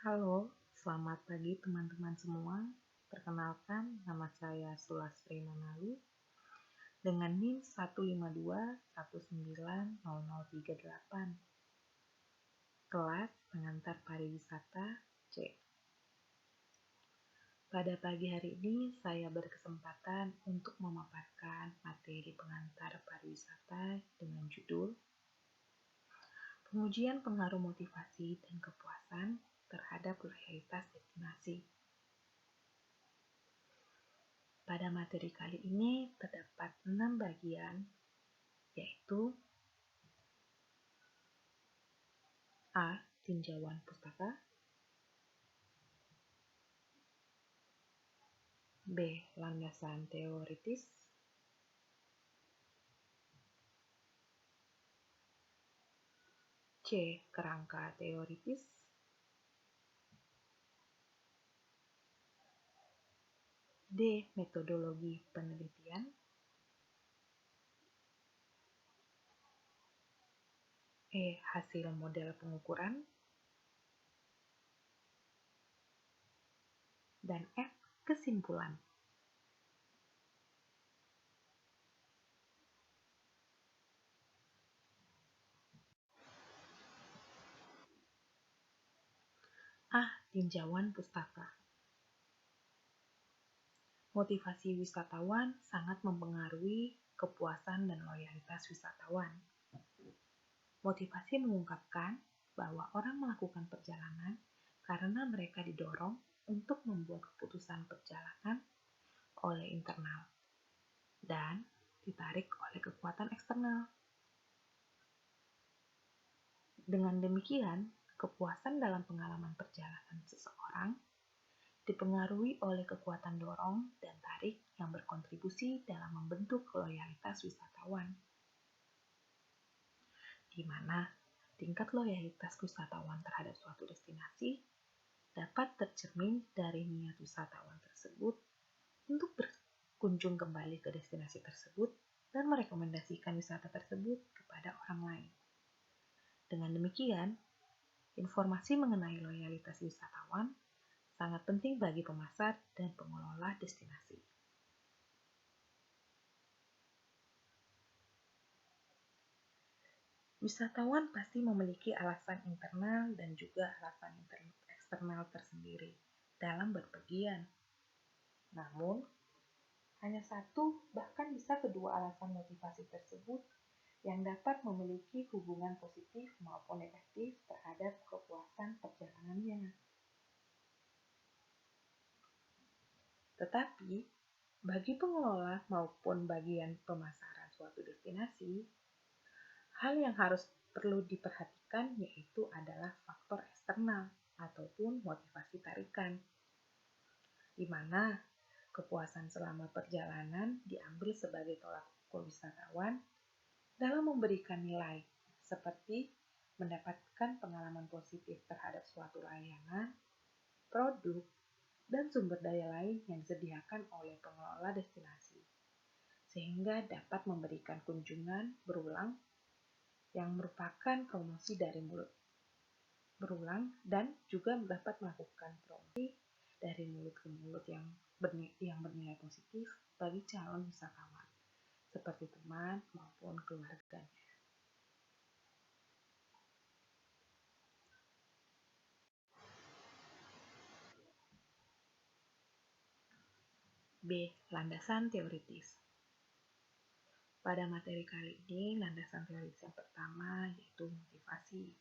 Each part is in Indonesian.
Halo, selamat pagi teman-teman semua. Perkenalkan, nama saya Sulastri Manalu dengan NIM 152190038. Kelas Pengantar Pariwisata C. Pada pagi hari ini, saya berkesempatan untuk memaparkan materi pengantar pariwisata dengan judul Pengujian Pengaruh Motivasi dan Kepuasan terhadap Loyalitas Destinasi. Pada materi kali ini terdapat 6 bagian, yaitu A. Tinjauan pustaka, B. Landasan teoritis, C. Kerangka teoritis, D. Metodologi penelitian, E. Hasil model pengukuran, dan F. Kesimpulan. A. Tinjauan pustaka. Motivasi wisatawan sangat mempengaruhi kepuasan dan loyalitas wisatawan. Motivasi mengungkapkan bahwa orang melakukan perjalanan karena mereka didorong untuk membuat keputusan perjalanan oleh internal dan ditarik oleh kekuatan eksternal. Dengan demikian, kepuasan dalam pengalaman perjalanan seseorang dipengaruhi oleh kekuatan dorong dan tarik yang berkontribusi dalam membentuk loyalitas wisatawan, di mana tingkat loyalitas wisatawan terhadap suatu destinasi dapat tercermin dari niat wisatawan tersebut untuk berkunjung kembali ke destinasi tersebut dan merekomendasikan wisata tersebut kepada orang lain. Dengan demikian, informasi mengenai loyalitas wisatawan sangat penting bagi pemasar dan pengelola destinasi. Wisatawan pasti memiliki alasan internal dan juga alasan eksternal tersendiri dalam berpergian. Namun, hanya satu bahkan bisa kedua alasan motivasi tersebut yang dapat memiliki hubungan positif maupun negatif terhadap kepuasan perjalanannya. Tetapi, bagi pengelola maupun bagian pemasaran suatu destinasi, hal yang perlu diperhatikan yaitu adalah faktor eksternal ataupun motivasi tarikan, di mana kepuasan selama perjalanan diambil sebagai tolak ukur wisatawan dalam memberikan nilai seperti mendapatkan pengalaman positif terhadap suatu layanan, produk, dan sumber daya lain yang disediakan oleh pengelola destinasi, sehingga dapat memberikan kunjungan berulang yang merupakan promosi dari mulut berulang dan juga dapat melakukan promosi dari mulut ke mulut yang bernilai positif bagi calon wisatawan, seperti teman maupun keluarganya. B. Landasan teoritis. Pada materi kali ini, landasan teoritis yang pertama yaitu motivasi.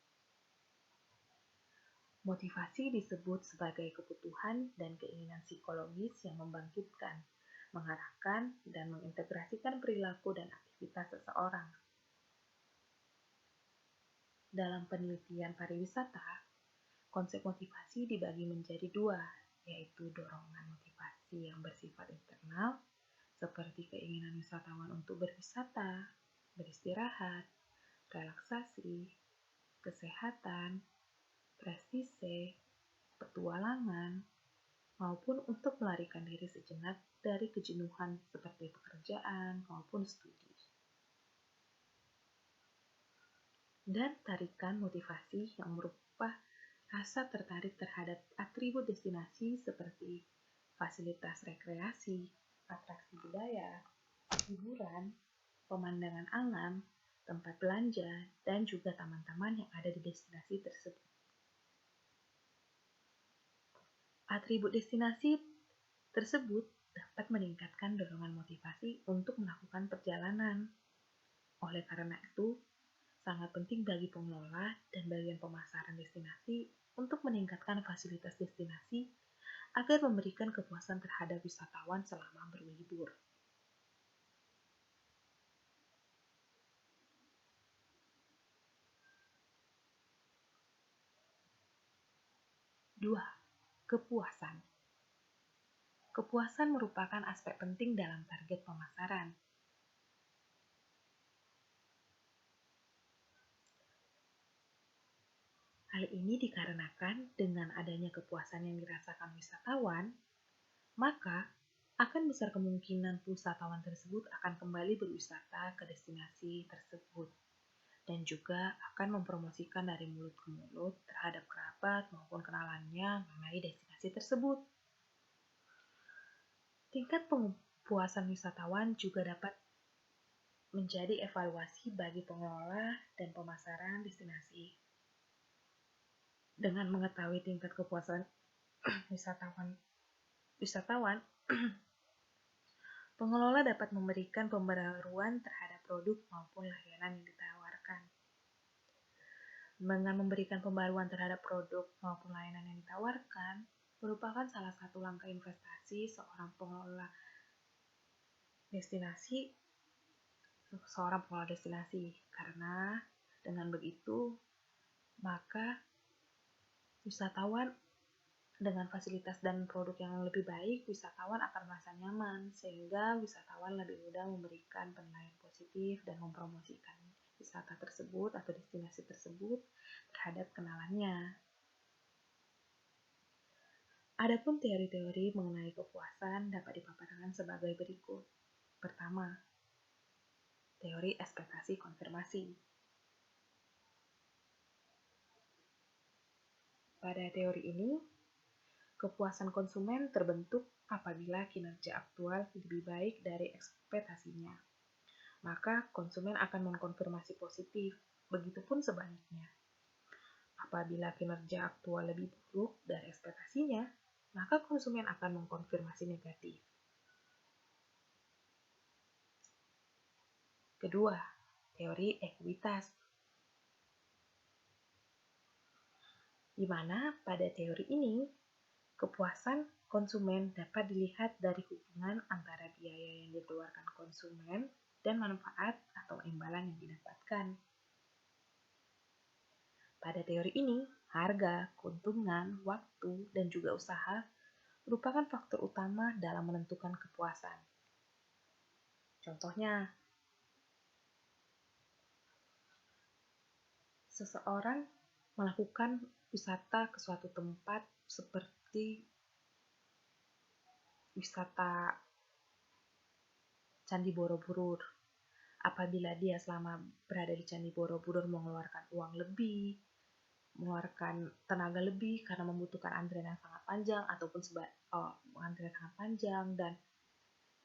Motivasi disebut sebagai kebutuhan dan keinginan psikologis yang membangkitkan, mengarahkan, dan mengintegrasikan perilaku dan aktivitas seseorang. Dalam penelitian pariwisata, konsep motivasi dibagi menjadi dua, yaitu dorongan motivasi yang bersifat internal, seperti keinginan wisatawan untuk berwisata, beristirahat, relaksasi, kesehatan, prestise, petualangan, maupun untuk melarikan diri sejenak dari kejenuhan seperti pekerjaan maupun studi. Dan tarikan motivasi yang berupa rasa tertarik terhadap atribut destinasi seperti fasilitas rekreasi, atraksi budaya, hiburan, pemandangan alam, tempat belanja, dan juga taman-taman yang ada di destinasi tersebut. Atribut destinasi tersebut dapat meningkatkan dorongan motivasi untuk melakukan perjalanan. Oleh karena itu, sangat penting bagi pengelola dan bagian pemasaran destinasi untuk meningkatkan fasilitas destinasi agar memberikan kepuasan terhadap wisatawan selama berlibur. 2. Kepuasan. Kepuasan merupakan aspek penting dalam target pemasaran. Hal ini dikarenakan dengan adanya kepuasan yang dirasakan wisatawan, maka akan besar kemungkinan wisatawan tersebut akan kembali berwisata ke destinasi tersebut dan juga akan mempromosikan dari mulut ke mulut terhadap kerabat maupun kenalannya mengenai destinasi tersebut. Tingkat kepuasan wisatawan juga dapat menjadi evaluasi bagi pengelola dan pemasaran destinasi. Dengan mengetahui tingkat kepuasan wisatawan, pengelola dapat memberikan pembaruan terhadap produk maupun layanan yang ditawarkan. Dengan memberikan pembaruan terhadap produk maupun layanan yang ditawarkan, merupakan salah satu langkah investasi seorang pengelola destinasi, karena dengan begitu, maka wisatawan dengan fasilitas dan produk yang lebih baik, wisatawan akan merasa nyaman, sehingga wisatawan lebih mudah memberikan penilaian positif dan mempromosikan wisata tersebut atau destinasi tersebut terhadap kenalannya. Adapun teori-teori mengenai kepuasan dapat dipaparkan sebagai berikut. Pertama, teori ekspektasi konfirmasi. Pada teori ini, kepuasan konsumen terbentuk apabila kinerja aktual lebih baik dari ekspektasinya. Maka konsumen akan mengkonfirmasi positif, begitupun sebaliknya. Apabila kinerja aktual lebih buruk dari ekspektasinya, maka konsumen akan mengkonfirmasi negatif. Kedua, teori ekuitas. Di mana pada teori ini, kepuasan konsumen dapat dilihat dari hubungan antara biaya yang dikeluarkan konsumen dan manfaat atau imbalan yang didapatkan. Pada teori ini, harga, keuntungan, waktu, dan juga usaha merupakan faktor utama dalam menentukan kepuasan. Contohnya, seseorang melakukan wisata ke suatu tempat seperti wisata Candi Borobudur. Apabila dia selama berada di Candi Borobudur mengeluarkan uang lebih, mengeluarkan tenaga lebih karena membutuhkan antrian yang sangat panjang ataupun antrian sangat panjang dan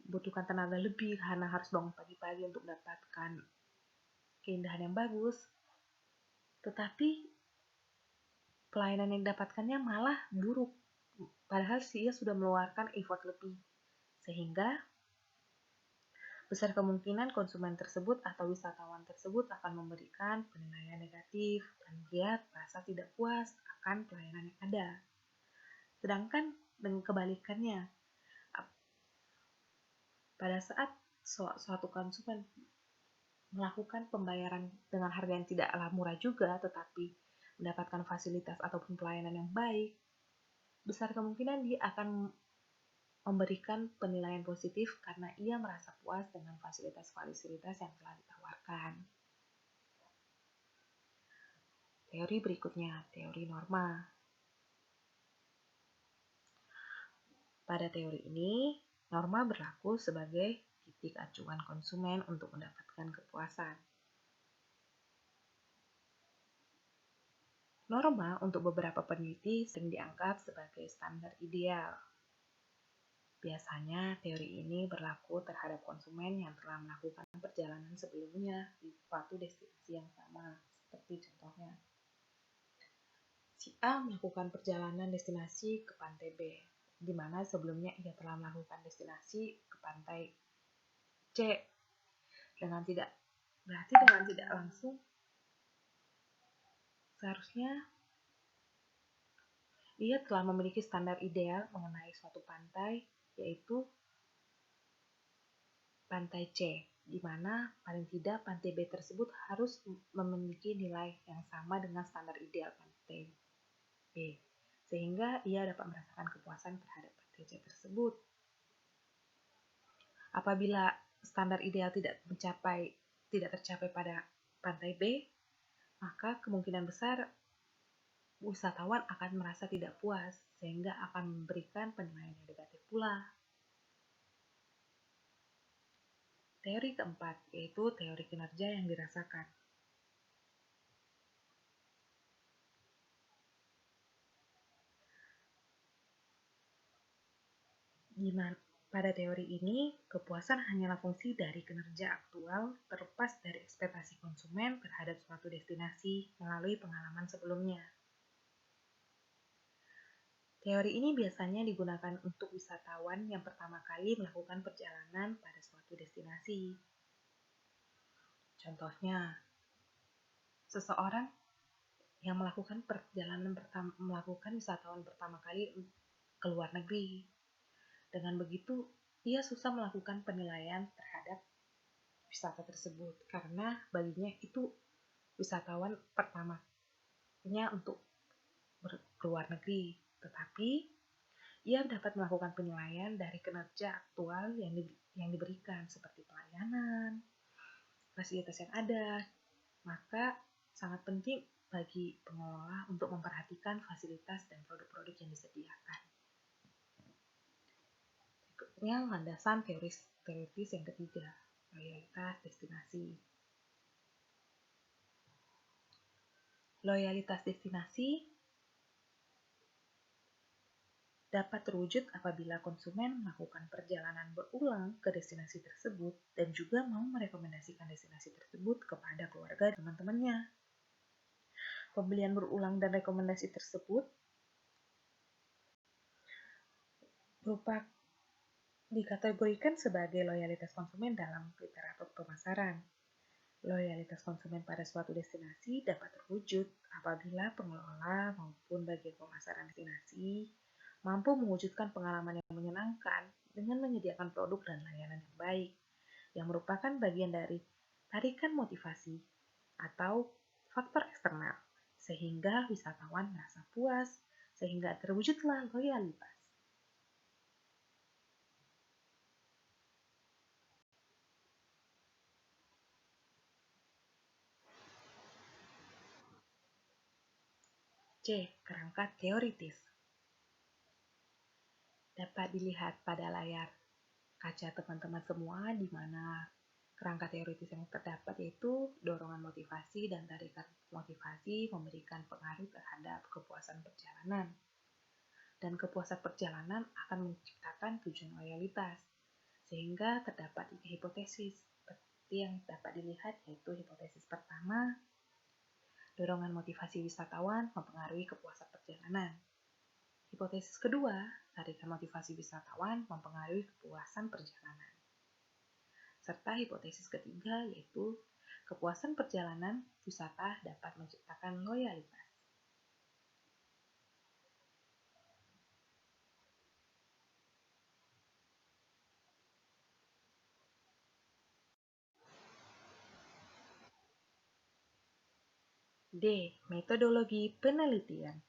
membutuhkan tenaga lebih karena harus bangun pagi-pagi untuk mendapatkan keindahan yang bagus, tetapi pelayanan yang didapatkannya malah buruk, padahal dia sudah mengeluarkan effort lebih, sehingga besar kemungkinan konsumen tersebut atau wisatawan tersebut akan memberikan penilaian negatif dan dia merasa tidak puas akan pelayanan yang ada. Sedangkan dengan kebalikannya, pada saat suatu konsumen melakukan pembayaran dengan harga yang tidaklah murah juga, tetapi mendapatkan fasilitas ataupun pelayanan yang baik, besar kemungkinan dia akan memberikan penilaian positif karena ia merasa puas dengan fasilitas-fasilitas yang telah ditawarkan. Teori berikutnya, teori norma. Pada teori ini, norma berlaku sebagai titik acuan konsumen untuk mendapatkan kepuasan. Norma untuk beberapa peneliti sering dianggap sebagai standar ideal. Biasanya teori ini berlaku terhadap konsumen yang telah melakukan perjalanan sebelumnya di suatu destinasi yang sama, seperti contohnya. Si A melakukan perjalanan destinasi ke pantai B, di mana sebelumnya ia telah melakukan destinasi ke pantai C. Dengan tidak langsung, seharusnya ia telah memiliki standar ideal mengenai suatu pantai, yaitu pantai C, di mana paling tidak pantai B tersebut harus memiliki nilai yang sama dengan standar ideal pantai B, sehingga ia dapat merasakan kepuasan terhadap pantai C tersebut. Apabila standar ideal tidak tercapai pada pantai B, maka kemungkinan besar wisatawan akan merasa tidak puas, sehingga akan memberikan penilaian yang negatif pula. Teori keempat, yaitu teori kinerja yang dirasakan. Pada teori ini, kepuasan hanyalah fungsi dari kinerja aktual terlepas dari ekspektasi konsumen terhadap suatu destinasi melalui pengalaman sebelumnya. Teori ini biasanya digunakan untuk wisatawan yang pertama kali melakukan perjalanan pada suatu destinasi. Contohnya, seseorang yang melakukan wisatawan pertama kali ke luar negeri. Dengan begitu, ia susah melakukan penilaian terhadap wisata tersebut karena baginya itu wisatawan pertamanya untuk keluar negeri. Tetapi ia dapat melakukan penilaian dari kinerja aktual yang diberikan seperti pelayanan, fasilitas yang ada. Maka sangat penting bagi pengelola untuk memperhatikan fasilitas dan produk-produk yang disediakan. Berikutnya landasan teoritis yang ketiga, loyalitas destinasi. Loyalitas destinasi dapat terwujud apabila konsumen melakukan perjalanan berulang ke destinasi tersebut dan juga mau merekomendasikan destinasi tersebut kepada keluarga dan teman-temannya. Pembelian berulang dan rekomendasi tersebut dikategorikan sebagai loyalitas konsumen dalam literatur pemasaran. Loyalitas konsumen pada suatu destinasi dapat terwujud apabila pengelola maupun bagian pemasaran destinasi mampu mewujudkan pengalaman yang menyenangkan dengan menyediakan produk dan layanan yang baik, yang merupakan bagian dari tarikan motivasi atau faktor eksternal, sehingga wisatawan merasa puas, sehingga terwujudlah loyalitas. C. Kerangka teoritis. Dapat dilihat pada layar kaca teman-teman semua, di mana kerangka teoritis yang terdapat yaitu dorongan motivasi dan tarikan motivasi memberikan pengaruh terhadap kepuasan perjalanan. Dan kepuasan perjalanan akan menciptakan tujuan loyalitas, sehingga terdapat 3 hipotesis seperti yang dapat dilihat, yaitu hipotesis pertama, dorongan motivasi wisatawan mempengaruhi kepuasan perjalanan. Hipotesis kedua, tarikan motivasi wisatawan mempengaruhi kepuasan perjalanan. Serta hipotesis ketiga, yaitu kepuasan perjalanan wisata dapat menciptakan loyalitas. D. Metodologi penelitian.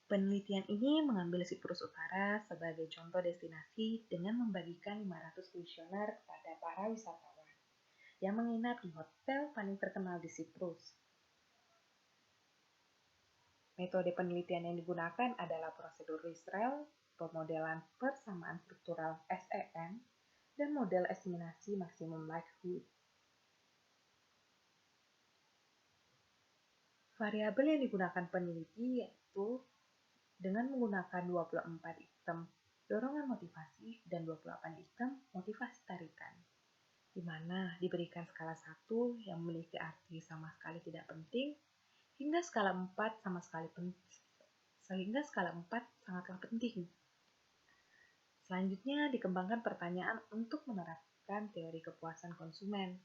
Penelitian ini mengambil Siprus Utara sebagai contoh destinasi dengan membagikan 500 kuesioner kepada para wisatawan yang menginap di hotel paling terkenal di Siprus. Metode penelitian yang digunakan adalah prosedur Ristrel, pemodelan persamaan struktural SEM, dan model estimasi maksimum likelihood. Variabel yang digunakan peneliti yaitu dengan menggunakan 24 item dorongan motivasi dan 28 item motivasi tarikan, di mana diberikan skala 1 yang memiliki arti sama sekali tidak penting, hingga skala 4 sehingga skala 4 sangatlah penting. Selanjutnya dikembangkan pertanyaan untuk menerapkan teori kepuasan konsumen,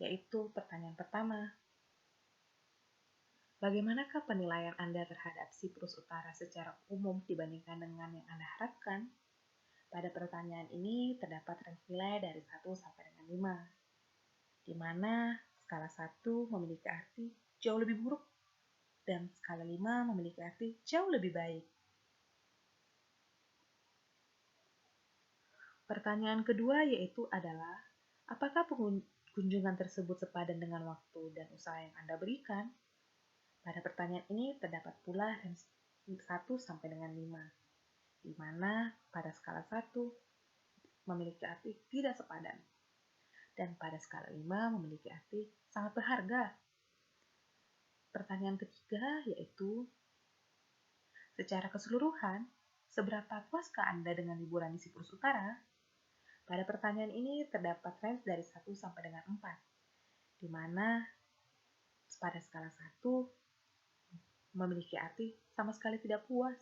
yaitu pertanyaan pertama. Bagaimanakah penilaian Anda terhadap Siprus Utara secara umum dibandingkan dengan yang Anda harapkan? Pada pertanyaan ini terdapat range nilai dari 1 sampai dengan 5, di mana skala 1 memiliki arti jauh lebih buruk dan skala 5 memiliki arti jauh lebih baik. Pertanyaan kedua yaitu adalah, apakah kunjungan tersebut sepadan dengan waktu dan usaha yang Anda berikan? Pada pertanyaan ini terdapat pula range 1 sampai dengan 5, di mana pada skala 1 memiliki arti tidak sepadan, dan pada skala 5 memiliki arti sangat berharga. Pertanyaan ketiga yaitu, secara keseluruhan, seberapa puaskah Anda dengan liburan di Siprus Utara? Pada pertanyaan ini terdapat range dari 1 sampai dengan 4, di mana pada skala 1 memiliki arti sama sekali tidak puas,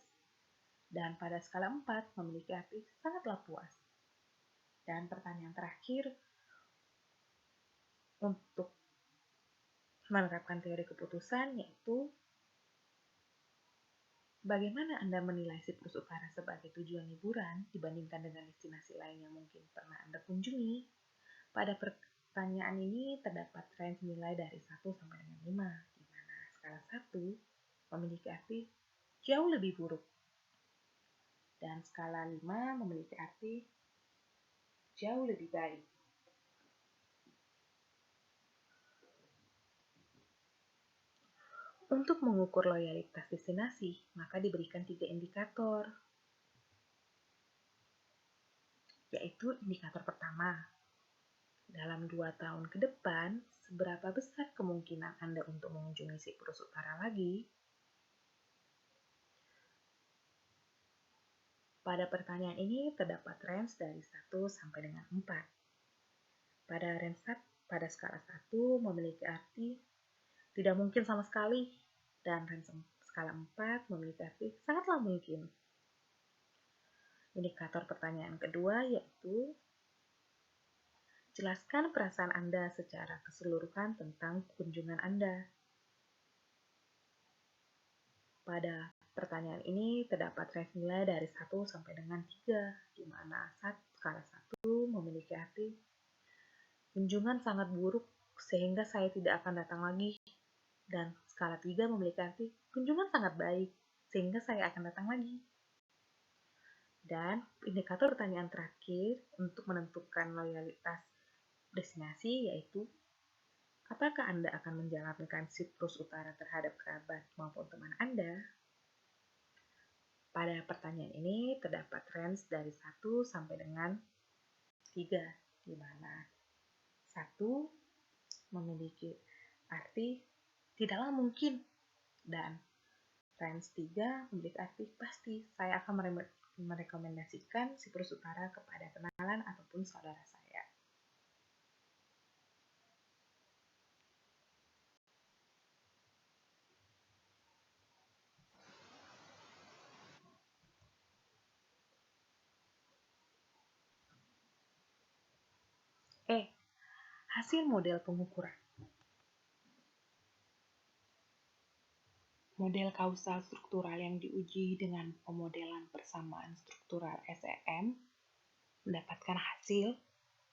dan pada skala 4 memiliki arti sangatlah puas. Dan pertanyaan terakhir untuk menerapkan teori keputusan yaitu, bagaimana Anda menilai Siprus Utara sebagai tujuan liburan dibandingkan dengan destinasi lain yang mungkin pernah Anda kunjungi? Pada pertanyaan ini terdapat range nilai dari 1 sampai dengan 5, di mana skala 1 memiliki arti jauh lebih buruk, dan skala 5 memiliki arti jauh lebih baik. Untuk mengukur loyalitas destinasi, maka diberikan 3 indikator, yaitu indikator pertama, dalam 2 tahun ke depan, seberapa besar kemungkinan Anda untuk mengunjungi Siprus Utara lagi? Pada pertanyaan ini terdapat range dari 1 sampai dengan 4. Pada skala 1 memiliki arti tidak mungkin sama sekali, dan range skala 4 memiliki arti sangatlah mungkin. Indikator pertanyaan kedua yaitu, jelaskan perasaan Anda secara keseluruhan tentang kunjungan Anda. Pada pertanyaan ini terdapat range nilai dari 1 sampai dengan 3, di mana skala 1 memiliki arti kunjungan sangat buruk sehingga saya tidak akan datang lagi, dan skala 3 memiliki arti kunjungan sangat baik sehingga saya akan datang lagi. Dan indikator pertanyaan terakhir untuk menentukan loyalitas destinasi yaitu, apakah Anda akan menjalankan Siprus Utara terhadap kerabat maupun teman Anda? Pada pertanyaan ini terdapat range dari 1 sampai dengan 3, di mana 1 memiliki arti tidaklah mungkin, dan range 3 memiliki arti pasti saya akan merekomendasikan Siprus Utara kepada kenalan ataupun saudara saya. Hasil model pengukuran. Model kausal struktural yang diuji dengan pemodelan persamaan struktural SEM mendapatkan hasil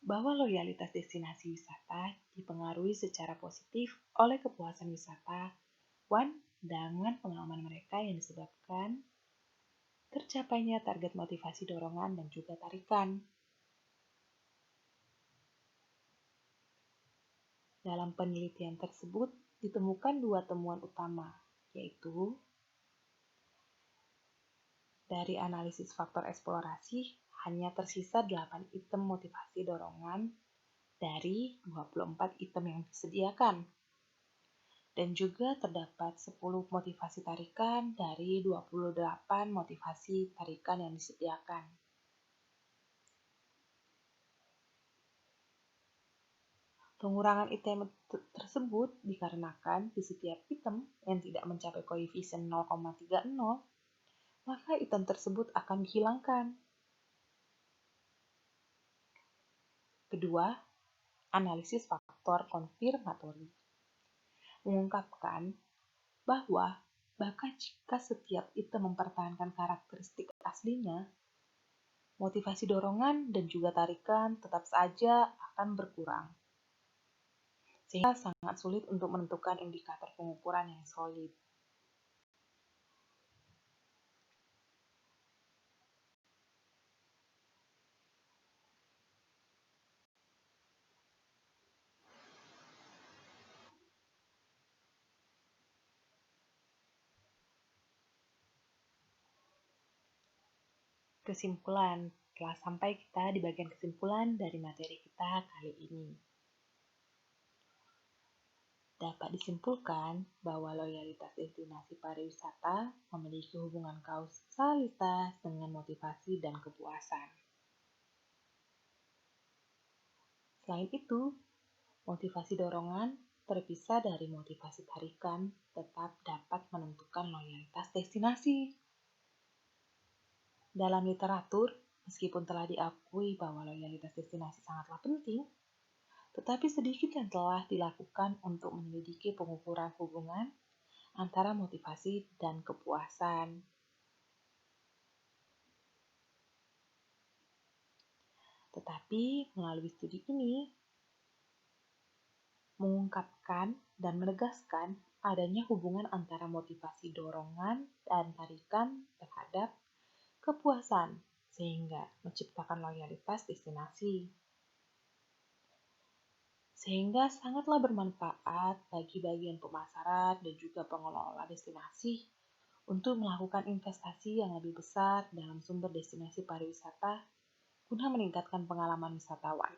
bahwa loyalitas destinasi wisata dipengaruhi secara positif oleh kepuasan wisatawan dengan pengalaman mereka yang disebabkan tercapainya target motivasi dorongan dan juga tarikan. Dalam penelitian tersebut ditemukan 2 temuan utama, yaitu dari analisis faktor eksplorasi hanya tersisa 8 item motivasi dorongan dari 24 item yang disediakan. Dan juga terdapat 10 motivasi tarikan dari 28 motivasi tarikan yang disediakan. Pengurangan item tersebut dikarenakan di setiap item yang tidak mencapai koefisien 0,30, maka item tersebut akan dihilangkan. Kedua, analisis faktor konfirmatori mengungkapkan bahwa bahkan jika setiap item mempertahankan karakteristik aslinya, motivasi dorongan dan juga tarikan tetap saja akan berkurang. Sehingga sangat sulit untuk menentukan indikator pengukuran yang solid. Kesimpulan, telah sampai kita di bagian kesimpulan dari materi kita kali ini. Dapat disimpulkan bahwa loyalitas destinasi pariwisata memiliki hubungan kausalitas dengan motivasi dan kepuasan. Selain itu, motivasi dorongan terpisah dari motivasi tarikan tetap dapat menentukan loyalitas destinasi. Dalam literatur, meskipun telah diakui bahwa loyalitas destinasi sangatlah penting, tetapi sedikit yang telah dilakukan untuk menyelidiki pengukuran hubungan antara motivasi dan kepuasan. Tetapi melalui studi ini, mengungkapkan dan menegaskan adanya hubungan antara motivasi dorongan dan tarikan terhadap kepuasan, sehingga menciptakan loyalitas destinasi. Sehingga sangatlah bermanfaat bagi bagian pemasaran dan juga pengelola destinasi untuk melakukan investasi yang lebih besar dalam sumber destinasi pariwisata guna meningkatkan pengalaman wisatawan.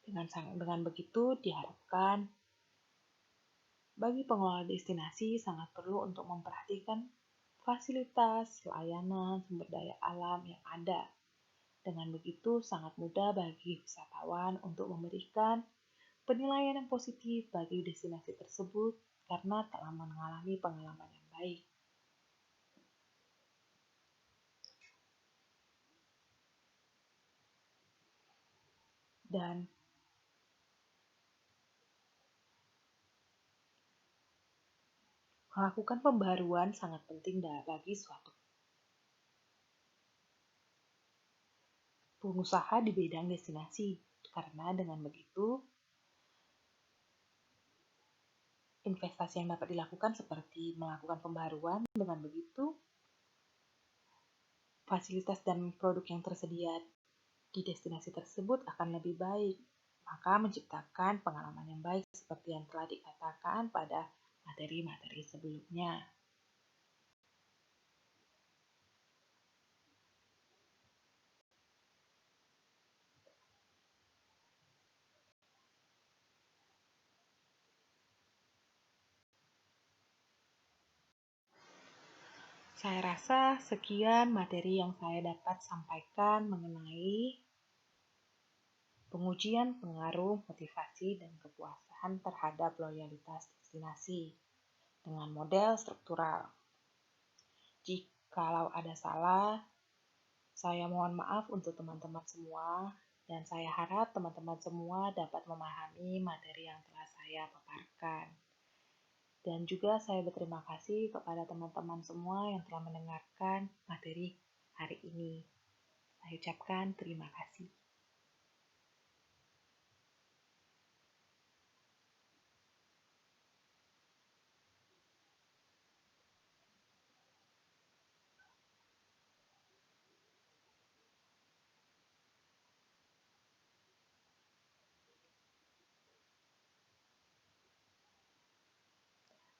Dengan begitu diharapkan bagi pengelola destinasi sangat perlu untuk memperhatikan fasilitas, layanan, sumber daya alam yang ada. Dengan begitu sangat mudah bagi wisatawan untuk memberikan penilaian yang positif bagi destinasi tersebut karena telah mengalami pengalaman yang baik. Dan melakukan pembaruan sangat penting bagi suatu pengusaha di bidang destinasi, karena dengan begitu investasi yang dapat dilakukan seperti melakukan pembaruan, dengan begitu fasilitas dan produk yang tersedia di destinasi tersebut akan lebih baik, maka menciptakan pengalaman yang baik seperti yang telah dikatakan pada materi-materi sebelumnya. Saya rasa sekian materi yang saya dapat sampaikan mengenai pengujian pengaruh motivasi dan kepuasan terhadap loyalitas destinasi dengan model struktural. Jikalau ada salah, saya mohon maaf untuk teman-teman semua, dan saya harap teman-teman semua dapat memahami materi yang telah saya paparkan. Dan juga saya berterima kasih kepada teman-teman semua yang telah mendengarkan materi hari ini. Saya ucapkan terima kasih.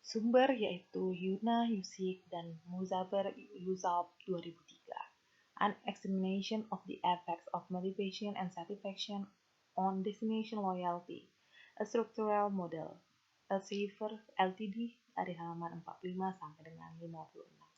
Sumber yaitu Yuna Yusik dan Muzafer Yusuf 2003. An Examination of the Effects of Motivation and Satisfaction on Destination Loyalty. A Structural Model, Elsevier Ltd, dari halaman 45 sampai dengan 56.